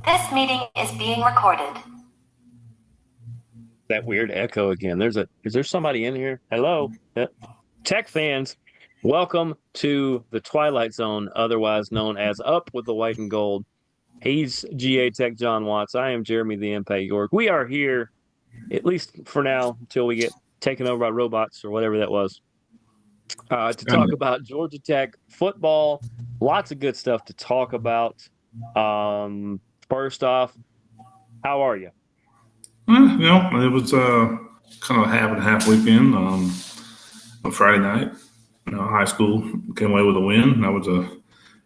This meeting is being recorded. That weird echo again. Is there somebody in here? Hello? Tech fans, welcome to the Twilight Zone, otherwise known as Up with the White and Gold. He's GaTechJon Watts. I am Jeremy the Impact York. We are here, at least for now, until we get taken over by robots or whatever that was, to talk about Georgia Tech football. Lots of good stuff to talk about. Um, First off, how are you? It was kind of a half and half weekend. On Friday night, high school came away with a win. That was a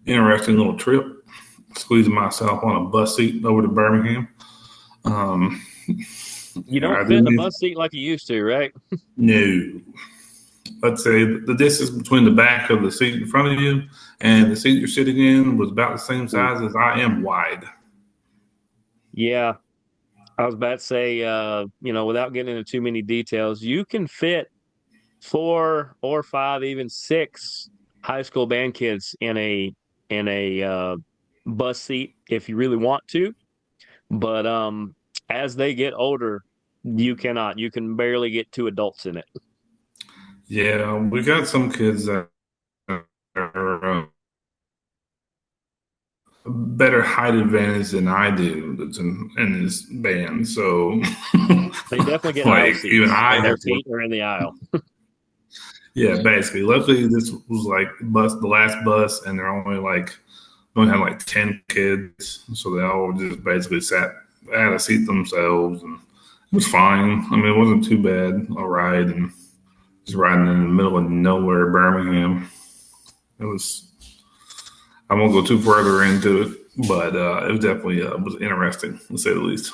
interesting little trip. Squeezing myself on a bus seat over to Birmingham. Um, You I don't fit in a didn't bus seat like you used to, right? know. Let's say the distance between the back of the seat in front of you and the seat you're sitting in was about the same size as I am wide. Yeah, I was about to say, without getting into too many details, you can fit four or five, even six high school band kids in a bus seat if you really want to. But as they get older, you cannot. You can barely get two adults in it. Yeah, we got some kids that are better height advantage than I do that's in this band. So, They definitely get aisle like, even seats, I and their have to, feet are in the aisle. yeah, basically. Luckily, this was like the last bus, and they're only like, we only had like 10 kids. So they all just basically had a seat themselves, and it was fine. I mean, it wasn't too bad a ride, and just riding in the middle of nowhere, Birmingham. It was, I won't go too further into it, but it was definitely was interesting, to say the least.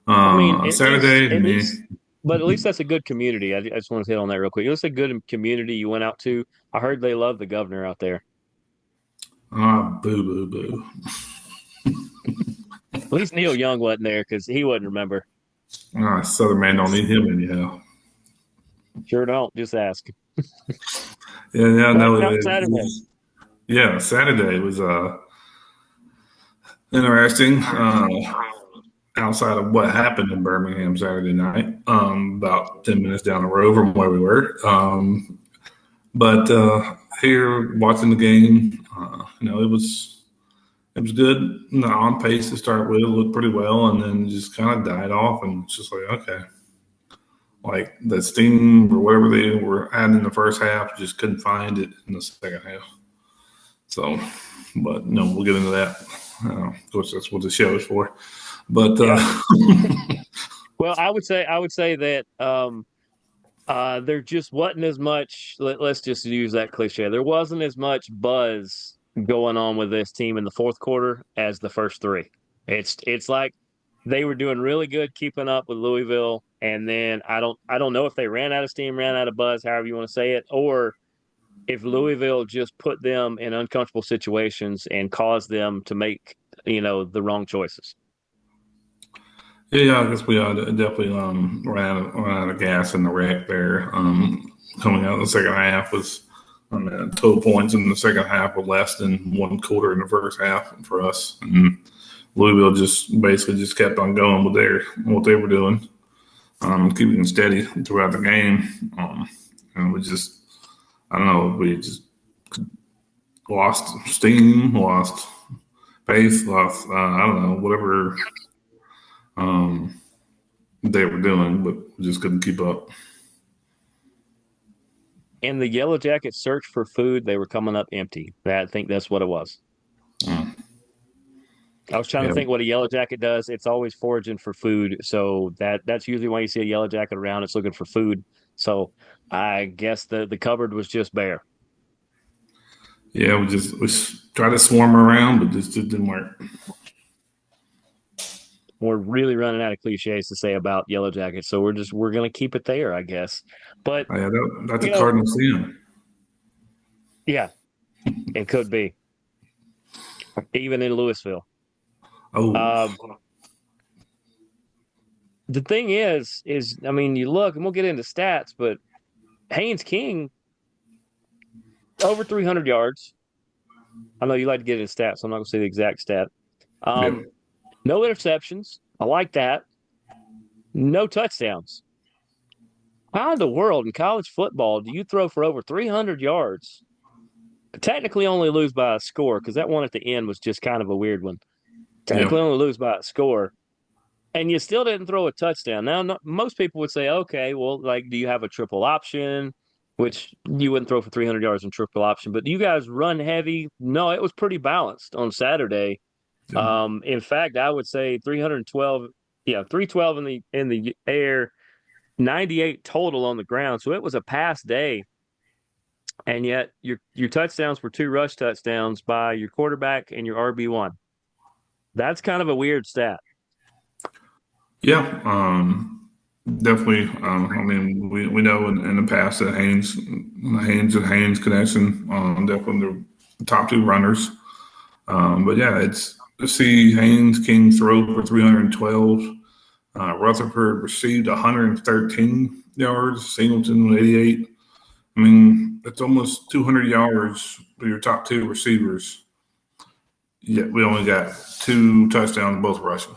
I mean, at least, Saturday, at man. least, but at least that's a good community. I just want to hit on that real quick. It's a good community you went out to. I heard they love the governor out there. Boo, boo, boo. At least Neil Young wasn't there because he wouldn't remember. Southern man don't need him anyhow. Sure don't. Just ask. Yeah, yeah, What no, happened on Saturday? yeah, Saturday was interesting. Outside of what happened in Birmingham Saturday night, about 10 minutes down the road from where we were. But here watching the game, it was good. On pace to start with, looked pretty well, and then just kind of died off, and it's just like okay, like the steam or whatever they were at in the first half, just couldn't find it in the second half. So, but no, we'll get into that. Of course, that's what the show is for. But Yeah. Well, I would say that there just wasn't as much. Let's just use that cliche. There wasn't as much buzz going on with this team in the fourth quarter as the first three. It's like they were doing really good keeping up with Louisville, and then I don't know if they ran out of steam, ran out of buzz, however you want to say it, or if Louisville just put them in uncomfortable situations and caused them to make the wrong choices. yeah, I guess we definitely ran out of gas in the wreck there. Coming out in the second half was, I mean, total points in the second half were less than one quarter in the first half for us. And Louisville just basically just kept on going with what they were doing, keeping it steady throughout the game. And we just, I don't know, we just lost steam, lost pace, lost, I don't know, whatever um, they were doing, but we just couldn't keep up. And the Yellow Jackets searched for food. They were coming up empty. I think that's what it was. Mm. I was trying to Yeah, think what a yellow jacket does. It's always foraging for food. So that's usually why you see a yellow jacket around. It's looking for food. So I guess the cupboard was just bare. yeah, we tried to swarm around, but this just didn't work. We're really running out of cliches to say about yellow jackets. So we're gonna keep it there, I guess. But Yeah, that's a you know, Cardinal sin. yeah, it could be even in Louisville. Oh, Um, the thing is I mean, you look, and we'll get into stats, but Haynes King over 300 yards. I know you like to get into stats, so I'm not going to say the exact stat. yeah, Um, No interceptions. I like that. No touchdowns. How in the world in college football do you throw for over 300 yards? Technically only lose by a score because that one at the end was just kind of a weird one. Yeah. Technically only lose by a score, and you still didn't throw a touchdown. Now, no, most people would say, okay, well, like, do you have a triple option? Which you wouldn't throw for 300 yards in triple option, but do you guys run heavy? No, it was pretty balanced on Saturday. Yeah. In fact, I would say 312, yeah, 312 in the air, 98 total on the ground. So it was a pass day, and yet your touchdowns were two rush touchdowns by your quarterback and your RB1. That's kind of a weird stat. Yeah. Definitely. I mean, we know in the past that Haynes connection, definitely the top two runners. But yeah, it's to see Haynes King throw for 312. Rutherford received 113 yards. Singleton 88. I mean, that's almost 200 yards for your top two receivers. Yeah, we only got two touchdowns, both rushing,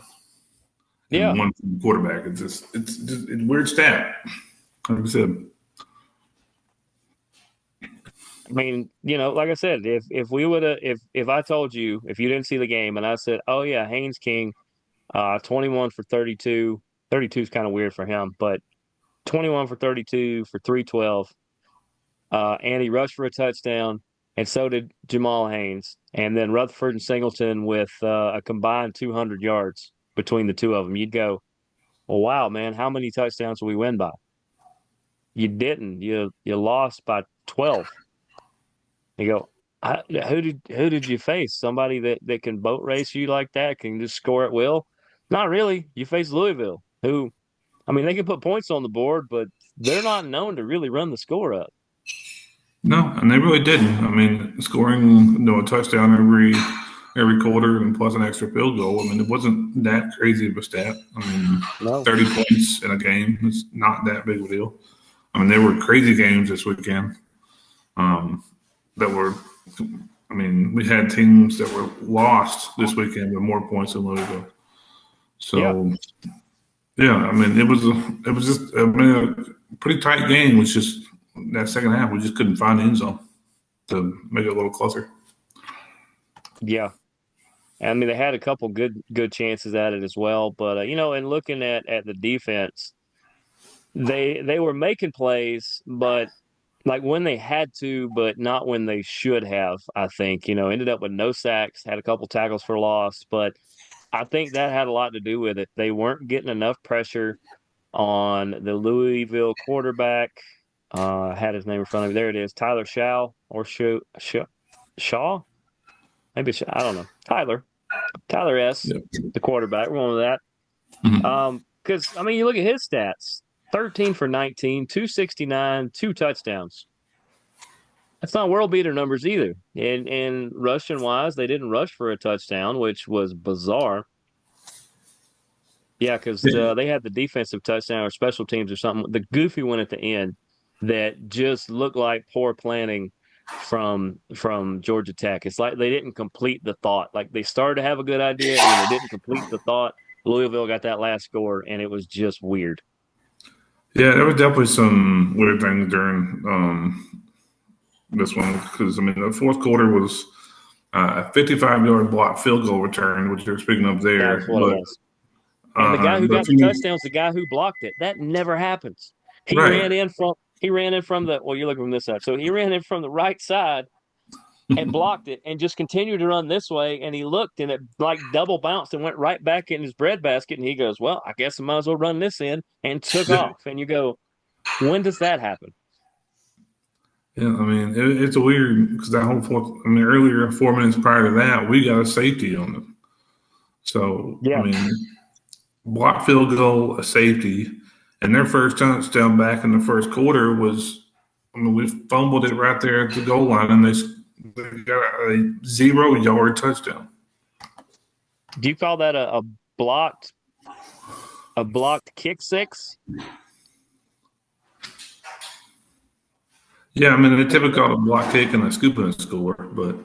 and Yeah. one from the quarterback. It's weird stat. Like I said, I mean, like I said, if we would have if I told you if you didn't see the game and I said, "Oh yeah, Haynes King, 21 for 32." 32 is kind of weird for him, but 21 for 32 for 312. And he rushed for a touchdown, and so did Jamal Haynes. And then Rutherford and Singleton with a combined 200 yards between the two of them. You'd go, well, wow, man, how many touchdowns will we win by? You didn't. You lost by 12. You go, who did you face? Somebody that can boat race you like that, can just score at will? Not really. You face Louisville, who, I mean, they can put points on the board, but they're not known to really run the score up. no, and they really didn't. I mean, scoring a touchdown every quarter and plus an extra field goal. I mean, it wasn't that crazy of a stat. I mean, No. 30 points in a game is not that big of a deal. I mean, there were crazy games this weekend. That were, I mean, we had teams that were lost this weekend with more points than Louisville. Yeah. So yeah, I mean, it was just I mean a pretty tight game. It was just that second half we just couldn't find the end zone to make it a little closer. Yeah. I mean, they had a couple good chances at it as well, but and looking at the defense, they were making plays, but like when they had to, but not when they should have. I think ended up with no sacks, had a couple tackles for loss, but I think that had a lot to do with it. They weren't getting enough pressure on the Louisville quarterback. I had his name in front of me. There it is, Tyler Shaw, maybe I don't know, Tyler S, Yep. the quarterback. We're going with that. Mhm. Because I mean, you look at his stats: 13 for 19, 269, two touchdowns. That's not world beater numbers either. And rushing wise, they didn't rush for a touchdown, which was bizarre. Yeah, because Yeah, they had the defensive touchdown or special teams or something. The goofy one at the end that just looked like poor planning from Georgia Tech. It's like they didn't complete the thought. Like they started to have a good idea and then they didn't complete the thought. Louisville got that last score and it was just weird. yeah, there was definitely some weird things during this one because I mean the fourth quarter was a 55-yard block field goal return, which you're speaking of there, That's what it was. And the guy who but got for the me, touchdown is the guy who blocked it. That never happens. He ran right. in from the well, you're looking from this side. So he ran in from the right side and blocked it and just continued to run this way. And he looked and it like double bounced and went right back in his breadbasket. And he goes, well, I guess I might as well run this in and took Yeah, off. And you go, when does that happen? yeah. I mean, it's a weird because that whole fourth. I mean, earlier 4 minutes prior to that, we got a safety on them. So I Yeah. mean, block field goal, a safety, and their first touchdown back in the first quarter was. I mean, we fumbled it right there at the goal line, and they got a 0-yard touchdown. Do you call that blocked a blocked kick six? Yeah, I mean, they typically call it a block kick and a scoop and a score, but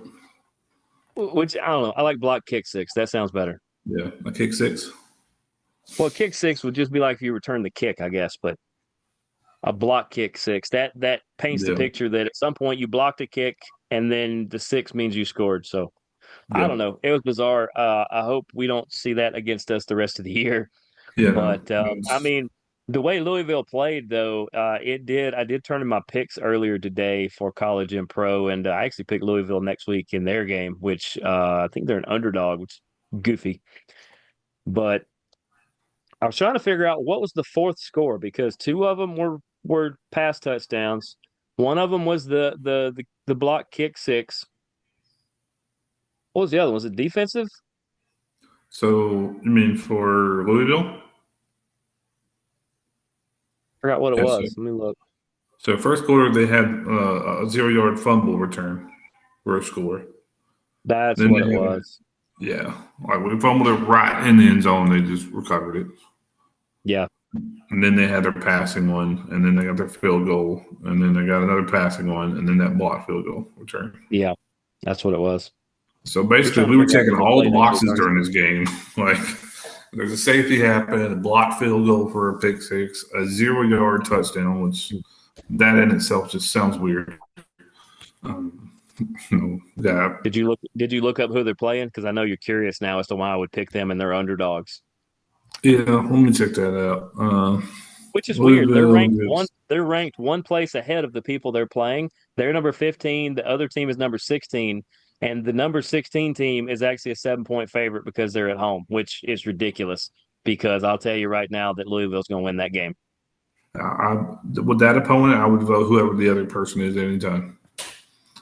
Which I don't know. I like block kick six. That sounds better. Yeah, a kick six. Well, kick six would just be like if you return the kick, I guess, but a block kick six. That paints the Yeah, picture that at some point you blocked a kick and then the six means you scored. So I yeah, don't know. It was bizarre. I hope we don't see that against us the rest of the year. yeah. No, But I mean, the way Louisville played, though, it did. I did turn in my picks earlier today for college and pro, and I actually picked Louisville next week in their game, which I think they're an underdog, which is goofy. But I was trying to figure out what was the fourth score because two of them were pass touchdowns. One of them was the block kick six. What was the other one? Was it defensive? so you mean for Louisville? Forgot what it Yes. was. Let me look. So first quarter they had a 0 yard fumble return for a score. That's Then what they it had was. yeah, like we fumbled it right in the end zone. They just recovered it, Yeah, and then they had their passing one, and then they got their field goal, and then they got another passing one, and then that blocked field goal return. yeah, that's what it was. So We're basically, trying to we were figure out checking who's going to all play the next week, boxes aren't during this game. Like there's a safety happen, a blocked field goal for a pick six, a 0 yard touchdown, which you? that in itself just sounds weird. Um, yeah, Did you look up who they're playing? Because I know you're curious now as to why I would pick them and they're underdogs. yeah. Let me check that out. Which is weird. Louisville gets They're ranked one place ahead of the people they're playing. They're number 15. The other team is number 16. And the number 16 team is actually a 7 point favorite because they're at home, which is ridiculous. Because I'll tell you right now that Louisville's going to win that game. with that opponent, I would vote whoever the other person is anytime,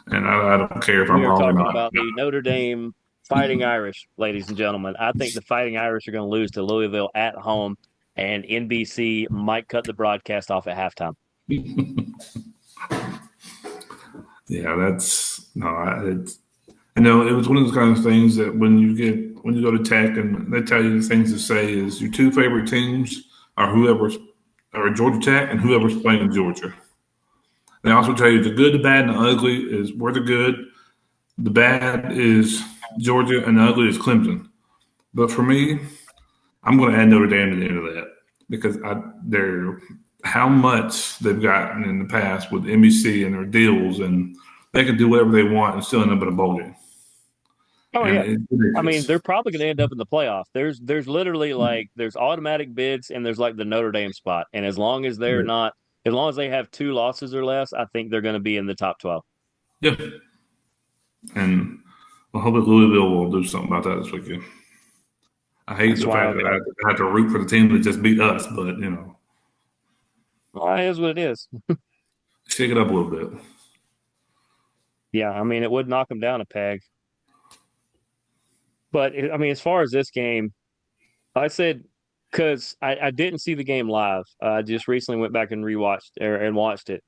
and I don't care if We I'm are wrong or talking not. about the Notre Dame Fighting Irish, ladies and gentlemen. I think the Fighting Irish are going to lose to Louisville at home, and NBC might cut the broadcast off at halftime. Yeah, that's no. It's it was one of those kind of things that when you go to Tech and they tell you the things to say is your two favorite teams are whoever's or Georgia Tech and whoever's playing Georgia. They also tell you the good, the bad, and the ugly is we're the good. The bad is Georgia, and the ugly is Clemson. But for me, I'm going to add Notre Dame to the end of that because they're how much they've gotten in the past with NBC and their deals, and they can do whatever they want and still end up in a bowl game. Oh And yeah. it's I mean, ridiculous. they're probably going to end up in the playoff. There's literally like there's automatic bids and there's like the Notre Dame spot. And as long as they're Yeah. not as long as they have two losses or less, I think they're going to be in the top 12. Yeah. And I hope that Louisville will do something about that this weekend. I hate That's the why fact that I have to root for the team that just beat us, but well, it is what it is. shake it up a little bit. Yeah, I mean, it would knock them down a peg. But I mean, as far as this game, I said because I didn't see the game live. I just recently went back and rewatched and watched it.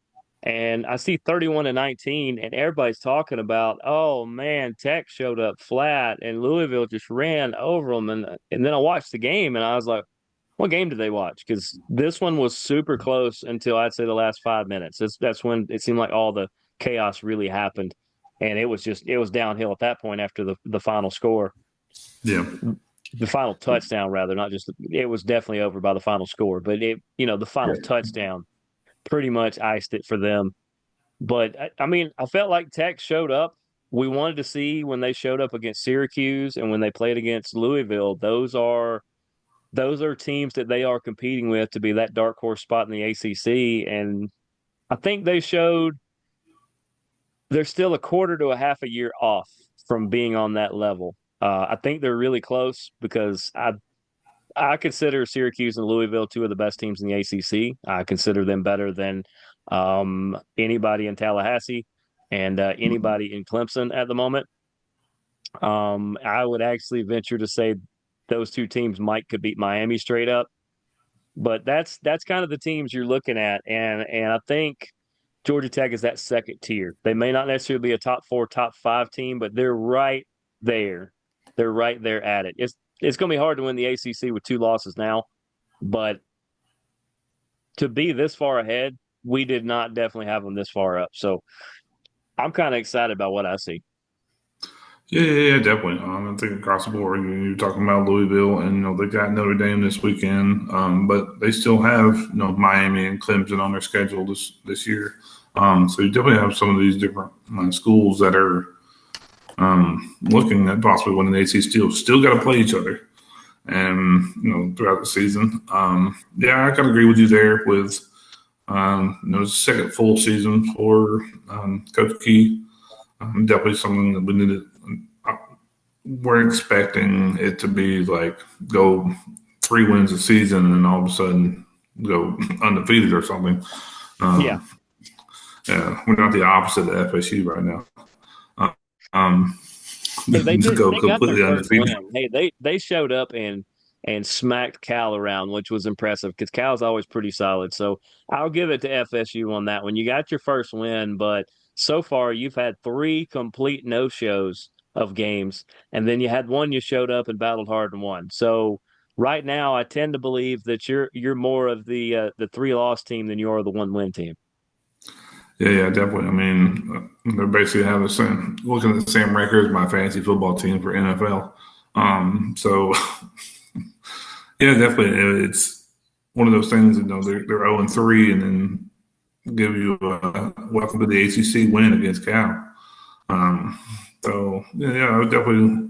And I see 31-19, and everybody's talking about, oh man, Tech showed up flat and Louisville just ran over them. And then I watched the game and I was like, what game did they watch? Because this one was super close until I'd say the last 5 minutes. That's when it seemed like all the chaos really happened. And it was downhill at that point after the final score, Yeah. the final touchdown, rather, not just it was definitely over by the final score, but the final Yeah. touchdown pretty much iced it for them. But I mean, I felt like Tech showed up. We wanted to see when they showed up against Syracuse and when they played against Louisville. Those are teams that they are competing with to be that dark horse spot in the ACC. And I think they showed they're still a quarter to a half a year off from being on that level. I think they're really close because I consider Syracuse and Louisville two of the best teams in the ACC. I consider them better than anybody in Tallahassee and anybody in Clemson at the moment. I would actually venture to say those two teams might could beat Miami straight up, but that's kind of the teams you're looking at, and I think Georgia Tech is that second tier. They may not necessarily be a top four, top five team, but they're right there. They're right there at it. It's going to be hard to win the ACC with two losses now, but to be this far ahead, we did not definitely have them this far up. So I'm kind of excited about what I see. Yeah, definitely. I think across the board, you're talking about Louisville, and they got Notre Dame this weekend, but they still have Miami and Clemson on their schedule this year. So you definitely have some of these different schools that are looking at possibly winning the ACC. Still got to play each other, and throughout the season. Yeah, I kind of agree with you there. With second full season for Coach Key, definitely something that we needed. We're expecting it to be like go 3 wins a season and all of a sudden go undefeated or something. Yeah. Um, yeah, we're not the opposite of FSU right now. Um, Hey, they to did. go They got their completely first undefeated. win. Hey, they showed up and smacked Cal around, which was impressive because Cal's always pretty solid. So I'll give it to FSU on that one. You got your first win, but so far you've had three complete no shows of games, and then you had one you showed up and battled hard and won. So right now, I tend to believe that you're more of the three loss team than you are the one win team. Yeah, definitely. I mean, they basically have the same, looking at the same record as my fantasy football team for NFL. So yeah, definitely, it's one of those things. They're 0-3, and then give you a welcome to the ACC win against Cal. Um, so yeah, I would definitely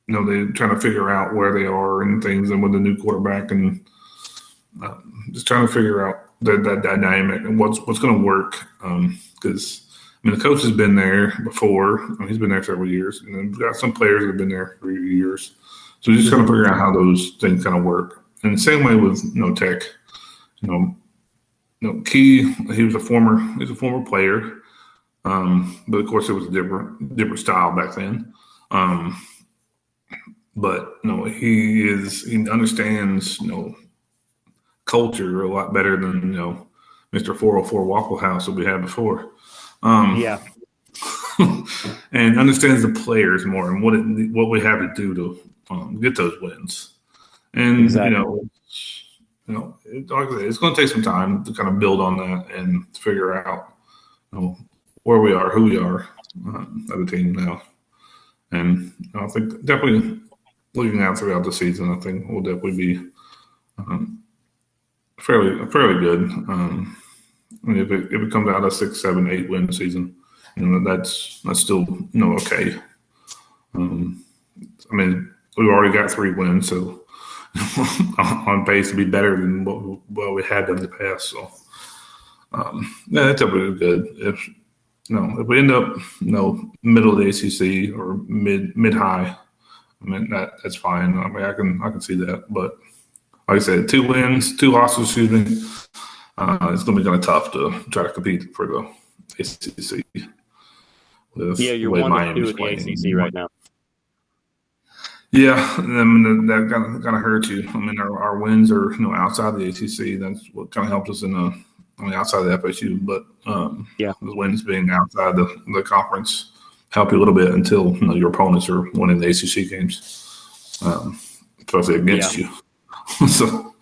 they're trying to figure out where they are and things, and with the new quarterback, and just trying to figure out that dynamic and what's going to work. Because the coach has been there before. He's been there several years, and then we've got some players that have been there for years. So just trying to figure out how those things kind of work. And the same way with Tech. You know, Key. He's a former player. But of course, it was a different style back then. Um, but he understands culture a lot better than Mr. 404 Waffle House that we had before, um, Yeah, and understands the players more and what we have to do to get those wins. And exactly. like I said, it's going to take some time to kind of build on that and figure out know, where we are, who we are as a team now. And I think definitely looking out throughout the season, I think we'll definitely be um, fairly good. I mean, if it comes out a 6, 7, 8 win season, that's still okay. Um, I mean, we've already got 3 wins, so on pace to be better than what we had done in the past. So yeah, that's definitely good. If we end up middle of the ACC or mid high, I mean that's fine. I mean I can see that. But like I said, 2 wins, 2 losses. Excuse me. It's going to be kind of tough to try to compete for the ACC Yeah, with the you're way 1-2 Miami's in the ACC playing. right now. Yeah, and I mean, that kind of hurts you. I mean, our wins are outside the ACC. That's what kind of helped us outside the FSU, but Yeah, the wins being outside the conference help you a little bit until your opponents are winning the ACC games, especially yeah. against you. So,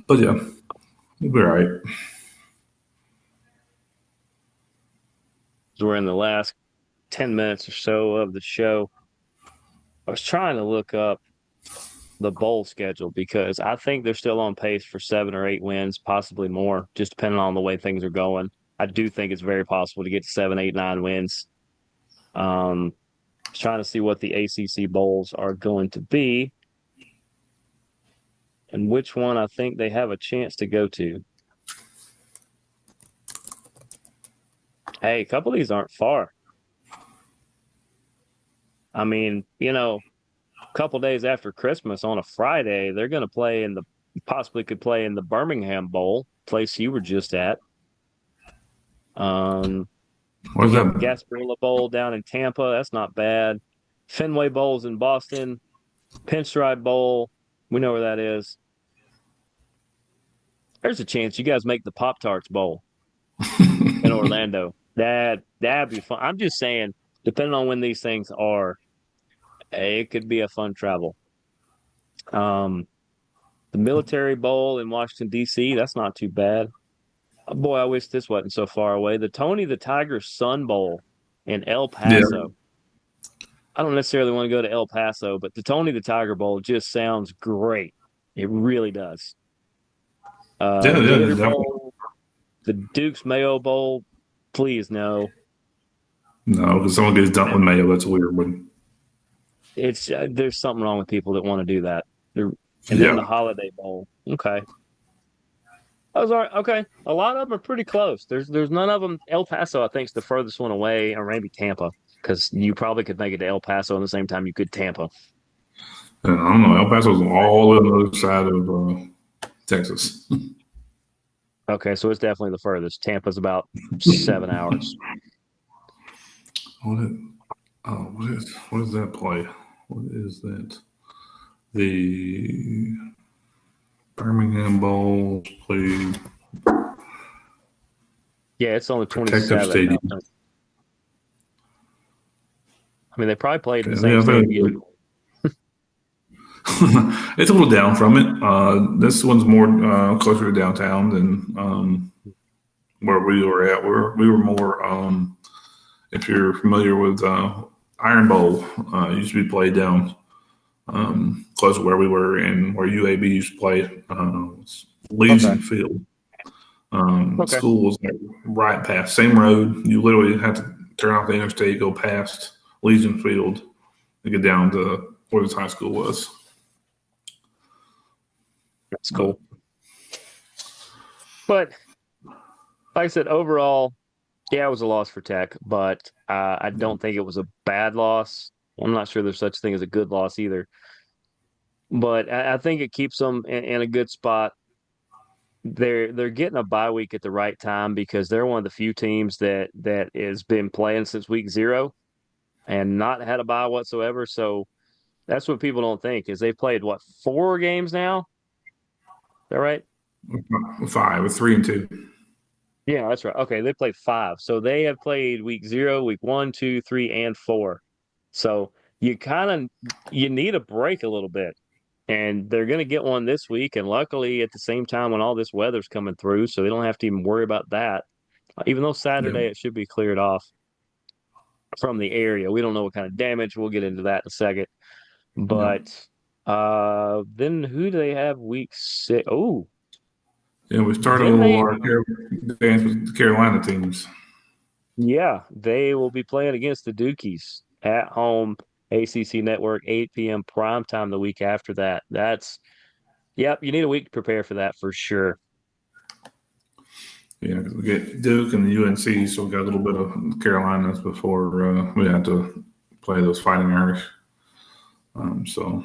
but yeah, we'll be all right. So we're in the last 10 minutes or so of the show. I was trying to look up the bowl schedule because I think they're still on pace for 7 or 8 wins, possibly more, just depending on the way things are going. I do think it's very possible to get to 7, 8, 9 wins. Um, trying to see what the ACC bowls are going to be and which one I think they have a chance to go to. Hey, a couple of these aren't far. I mean, a couple days after Christmas on a Friday, they're going to play in the possibly could play in the Birmingham Bowl, place you were just at. Um, What's yeah, that? Gasparilla Bowl down in Tampa. That's not bad. Fenway Bowl's in Boston. Pinstripe Bowl. We know where that is. There's a chance you guys make the Pop Tarts Bowl in Orlando. That'd be fun. I'm just saying, depending on when these things are, it could be a fun travel. Um, the Military Bowl in Washington D.C. That's not too bad. Oh, boy, I wish this wasn't so far away. The Tony the Tiger Sun Bowl in El Yeah, Paso. I don't necessarily want to go to El Paso, but the Tony the Tiger Bowl just sounds great. It really does. Yeah, yeah, Gator definitely. Bowl, the Duke's Mayo Bowl, please no. No, because someone gets dumped with mayo. That's a weird one. It's there's something wrong with people that want to do that. And then Yeah. the Holiday Bowl. Okay. Those are okay. A lot of them are pretty close. There's none of them. El Paso, I think, is the furthest one away, or maybe Tampa, because you probably could make it to El Paso at the same time you could Tampa. I don't know. El Paso's all on the other side of Texas. Okay, so it's definitely the furthest. Tampa's about 7 hours. What? What is that play? What is that? The Birmingham Bowl played Yeah, it's only Protective 27. Stadium. I mean, they probably played in the Okay, same yeah, stadium you do. it's a little down from it. This one's more closer to downtown than where we were at. We were more. If you're familiar with Iron Bowl, used to be played down close to where we were and where UAB used to play. Okay. Legion Field. Okay. School was like right past, same road. You literally had to turn off the interstate, go past Legion Field to get down to where this high school was. That's But cool. But like I said, overall, yeah, it was a loss for Tech, but I don't think it was a bad loss. I'm not sure there's such thing as a good loss either. But I think it keeps them in a good spot. They're getting a bye week at the right time because they're one of the few teams that has been playing since week 0 and not had a bye whatsoever. So that's what people don't think is they played what 4 games now? Is that right? five, with 3-2. Yeah, that's right. Okay, they played 5. So they have played week 0, week 1, 2, 3, and 4. So you kind of you need a break a little bit. And they're going to get one this week. And luckily, at the same time, when all this weather's coming through, so they don't have to even worry about that. Even though Yep. Saturday it should be cleared off from the area. We don't know what kind of damage. We'll get into that in a second. Yep. But then who do they have week 6? Oh, Yeah, we started a then little they dance with the Carolina teams. yeah, they will be playing against the Dukies at home, ACC Network, 8 p.m. prime time the week after that. That's yep, you need a week to prepare for that for sure. Yeah, 'cause we get Duke and the UNC, so we got a little bit of Carolinas before we had to play those Fighting Irish. So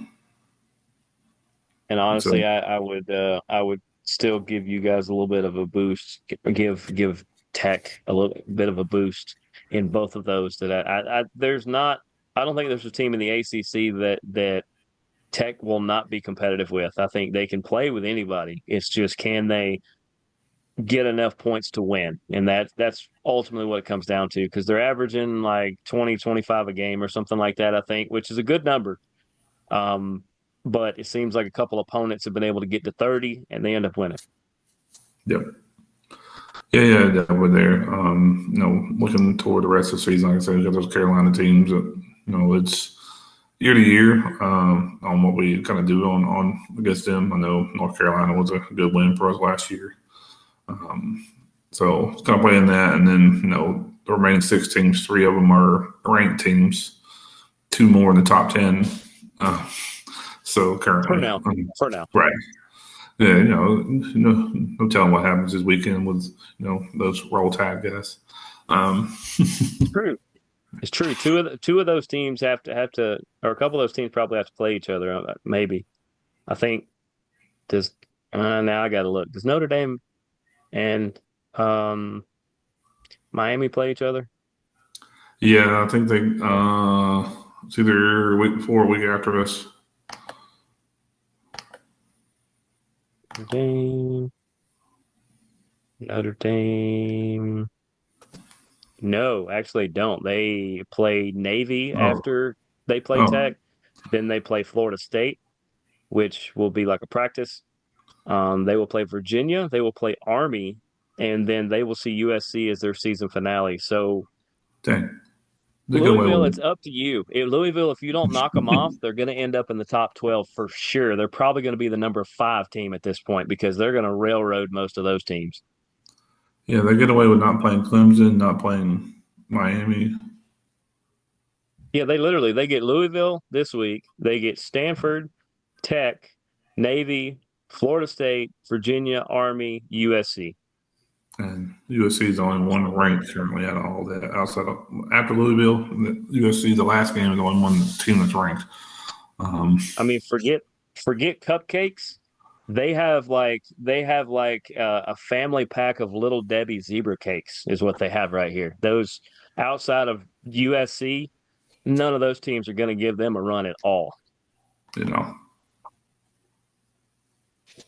And it's honestly, I would still give you guys a little bit of a boost, give Tech a little bit of a boost in both of those. That there's not I don't think there's a team in the ACC that Tech will not be competitive with. I think they can play with anybody. It's just can they get enough points to win, and that's ultimately what it comes down to because they're averaging like 20, 25 a game or something like that. I think, which is a good number. Um, but it seems like a couple opponents have been able to get to 30 and they end up winning. yep. Yeah, yeah, yeah, we're there. Looking toward the rest of the season, like I said, we got those Carolina teams that, it's year to year on what we kind of do on against them. I know North Carolina was a good win for us last year. So it's kind of playing that. And then, the remaining 6 teams, 3 of them are ranked teams, 2 more in the top 10. Uh, so For currently, now. For now. right. Yeah, no telling what happens this weekend with those roll tide guys. Um, True. It's true. Two of those teams have to, or a couple of those teams probably have to play each other. Maybe. I think does now I got to look. Does Notre Dame and um Miami play each other? yeah, I think it's either week before or week after us. Notre Dame. Notre Dame. No, actually don't. They play Navy Oh, after they play oh, Tech. Then they play Florida State, which will be like a practice. They will play Virginia. They will play Army, and then they will see USC as their season finale. So dang. They get away Louisville, with it's up to you. Louisville, if you don't knock them off, they're going to end up in the top 12 for sure. They're probably going to be the number 5 team at this point because they're going to railroad most of those teams. Yeah, they get away with not playing Clemson, not playing Miami. Yeah, they get Louisville this week. They get Stanford, Tech, Navy, Florida State, Virginia, Army, USC. And USC is the only one ranked currently out of all that. Outside of after Louisville, USC the last game is the only one team that's ranked. Um, I mean, forget cupcakes. They have like a family pack of little Debbie zebra cakes is what they have right here. Those outside of USC, none of those teams are going to give them a run at all. you know,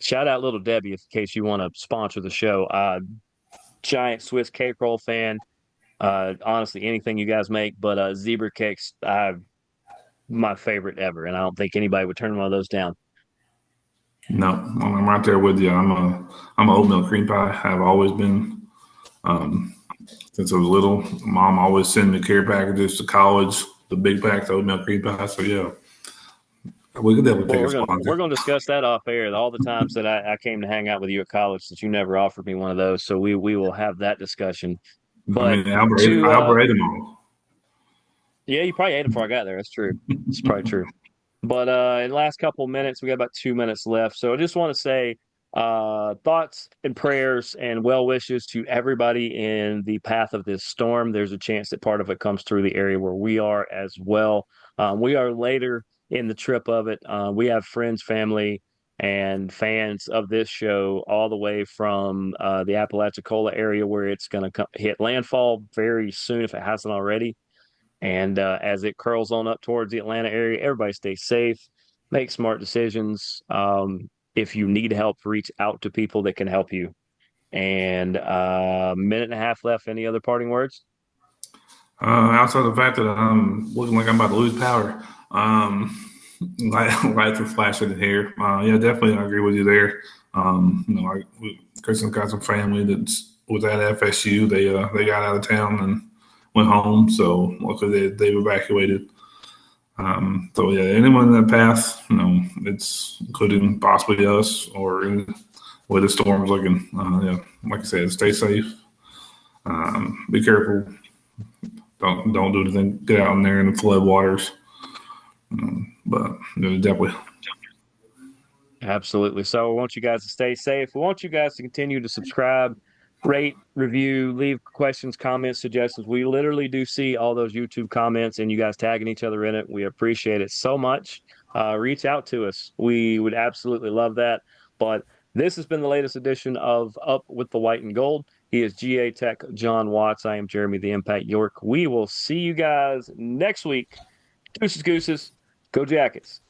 Shout out Little Debbie in case you want to sponsor the show. Giant Swiss cake roll fan. Honestly, anything you guys make, but zebra cakes, my favorite ever, and I don't think anybody would turn one of those down. no, I'm right there with you. I'm a oatmeal cream pie. Have always been um, since I was little. Mom always sent me care packages to college, the big packs of oatmeal cream pie. So yeah, we could definitely Well, take a we're sponsor. gonna discuss that off air. All the times that I came to hang out with you at college, that you never offered me one of those, so we will have that discussion. I But mean, Albert, to Albert ate them all. yeah, you probably ate it before I got there. That's true. It's probably true. But in the last couple of minutes, we got about 2 minutes left. So I just want to say thoughts and prayers and well wishes to everybody in the path of this storm. There's a chance that part of it comes through the area where we are as well. We are later in the trip of it. We have friends, family, and fans of this show all the way from the Apalachicola area where it's going to hit landfall very soon if it hasn't already. And as it curls on up towards the Atlanta area, everybody stay safe, make smart decisions. If you need help, reach out to people that can help you. And minute and a half left. Any other parting words? Outside the fact that I'm looking like I'm about to lose power, lights are flashing here. Yeah, definitely, I agree with you there. Kristen's got some family that was at FSU. They got out of town and went home, so luckily they evacuated. So yeah, anyone in that path, it's including possibly us or where the storm's looking. Yeah, like I said, stay safe. Be careful. Don't do anything. Get out in there in the flood waters. But definitely. Absolutely. So we want you guys to stay safe. We want you guys to continue to subscribe, rate, review, leave questions, comments, suggestions. We literally do see all those YouTube comments and you guys tagging each other in it. We appreciate it so much. Reach out to us. We would absolutely love that. But this has been the latest edition of Up with the White and Gold. He is GaTechJon Watts. I am Jeremy the Impact York. We will see you guys next week. Deuces, gooses. Go Jackets.